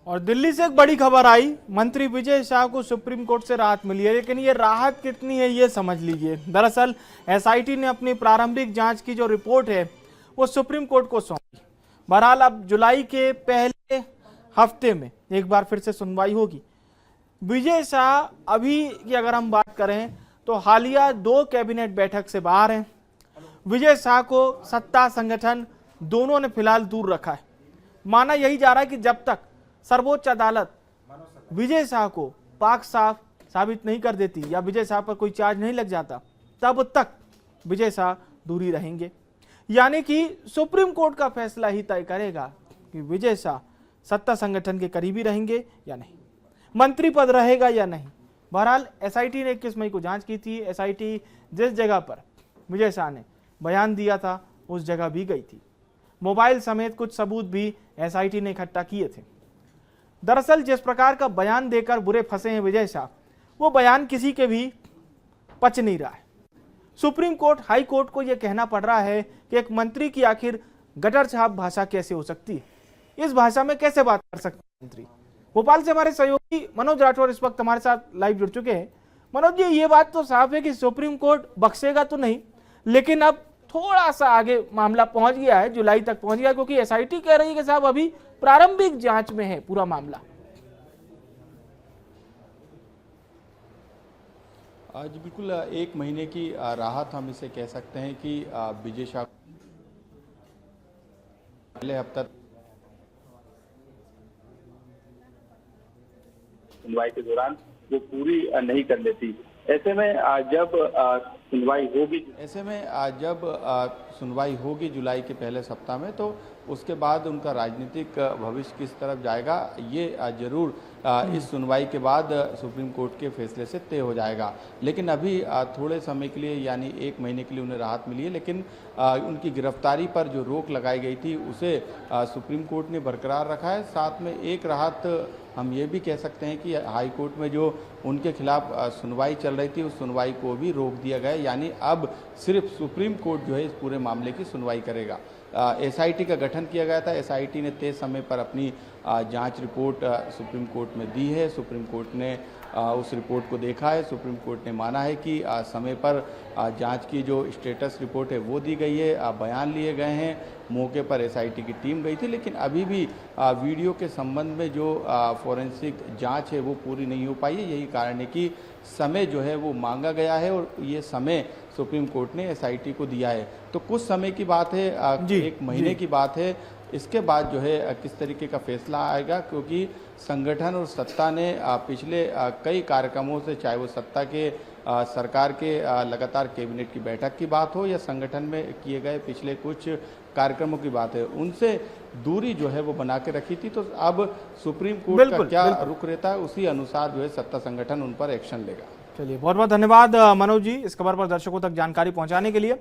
और दिल्ली से एक बड़ी खबर आई, मंत्री विजय शाह को सुप्रीम कोर्ट से राहत मिली है, लेकिन ये राहत कितनी है ये समझ लीजिए। दरअसल एसआईटी ने अपनी प्रारंभिक जांच की जो रिपोर्ट है वो सुप्रीम कोर्ट को सौंपी। बहरहाल अब जुलाई के पहले हफ्ते में एक बार फिर से सुनवाई होगी। विजय शाह अभी की अगर हम बात करें तो हालिया 2 कैबिनेट बैठक से बाहर हैं। विजय शाह को सत्ता संगठन दोनों ने फिलहाल दूर रखा है। माना यही जा रहा है कि जब तक सर्वोच्च अदालत विजय शाह को पाक साफ साबित नहीं कर देती या विजय शाह पर कोई चार्ज नहीं लग जाता, तब तक विजय शाह दूरी रहेंगे। यानी कि सुप्रीम कोर्ट का फैसला ही तय करेगा कि विजय शाह सत्ता संगठन के करीबी रहेंगे या नहीं, मंत्री पद रहेगा या नहीं। बहरहाल एसआईटी ने 21 मई को जांच की थी। एसआईटी जिस जगह पर विजय शाह ने बयान दिया था उस जगह भी गई थी। मोबाइल समेत कुछ सबूत भी एसआईटी ने इकट्ठा किए थे। दरअसल जिस प्रकार का बयान देकर बुरे फंसे हैं विजय शाह, वो बयान किसी के भी पच नहीं रहा है। सुप्रीम कोर्ट, हाई कोर्ट को यह कहना पड़ रहा है कि एक मंत्री की आखिर गटर छाप भाषा कैसे हो सकती है, इस भाषा में कैसे बात कर सकते हैं मंत्री। भोपाल से हमारे सहयोगी मनोज राठौर इस वक्त हमारे साथ लाइव जुड़ चुके हैं। मनोज जी, ये बात तो साफ है कि सुप्रीम कोर्ट बख्शेगा तो नहीं, लेकिन अब थोड़ा सा आगे मामला पहुंच गया है, जुलाई तक पहुंच गया, क्योंकि एसआईटी कह रही है कि साहब अभी प्रारंभिक जांच में है पूरा मामला। आज बिल्कुल 1 महीने की राहत हम इसे कह सकते हैं कि विजय शाह पहले हफ्ता सुनवाई के दौरान वो पूरी नहीं कर लेती। ऐसे में जब सुनवाई होगी जुलाई के पहले सप्ताह में, तो उसके बाद उनका राजनीतिक भविष्य किस तरफ जाएगा ये जरूर इस सुनवाई के बाद सुप्रीम कोर्ट के फैसले से तय हो जाएगा। लेकिन अभी थोड़े समय के लिए यानी 1 महीने के लिए उन्हें राहत मिली है, लेकिन उनकी गिरफ्तारी पर जो रोक लगाई गई थी उसे सुप्रीम कोर्ट ने बरकरार रखा है। साथ में एक राहत हम ये भी कह सकते हैं कि हाई कोर्ट में जो उनके खिलाफ सुनवाई चल रही थी उस सुनवाई को भी रोक दिया गया, यानी अब सिर्फ सुप्रीम कोर्ट जो है इस पूरे मामले की सुनवाई करेगा। एसआईटी का गठन किया गया था। एसआईटी ने तय समय पर अपनी जांच रिपोर्ट सुप्रीम कोर्ट में दी है। सुप्रीम कोर्ट ने उस रिपोर्ट को देखा है। सुप्रीम कोर्ट ने माना है कि समय पर जांच की जो स्टेटस रिपोर्ट है वो दी गई है, बयान लिए गए हैं, मौके पर एसआईटी की टीम गई थी। लेकिन अभी भी वीडियो के संबंध में जो फॉरेंसिक जांच है वो पूरी नहीं हो पाई है। यही कारण है कि समय जो है वो मांगा गया है और ये समय सुप्रीम कोर्ट ने एसआईटी को दिया है। तो कुछ समय की बात है, 1 महीने की बात है। इसके बाद जो है किस तरीके का फैसला आएगा, क्योंकि संगठन और सत्ता ने पिछले कई कार्यक्रमों से, चाहे वो सत्ता के सरकार के लगातार कैबिनेट की बैठक की बात हो या संगठन में किए गए पिछले कुछ कार्यक्रमों की बात है, उनसे दूरी जो है वो बना के रखी थी। तो अब सुप्रीम कोर्ट का क्या रुख रहता है उसी अनुसार जो है सत्ता संगठन उन पर एक्शन लेगा। चलिए, बहुत बहुत धन्यवाद मनोज जी इस खबर पर दर्शकों तक जानकारी पहुंचाने के लिए।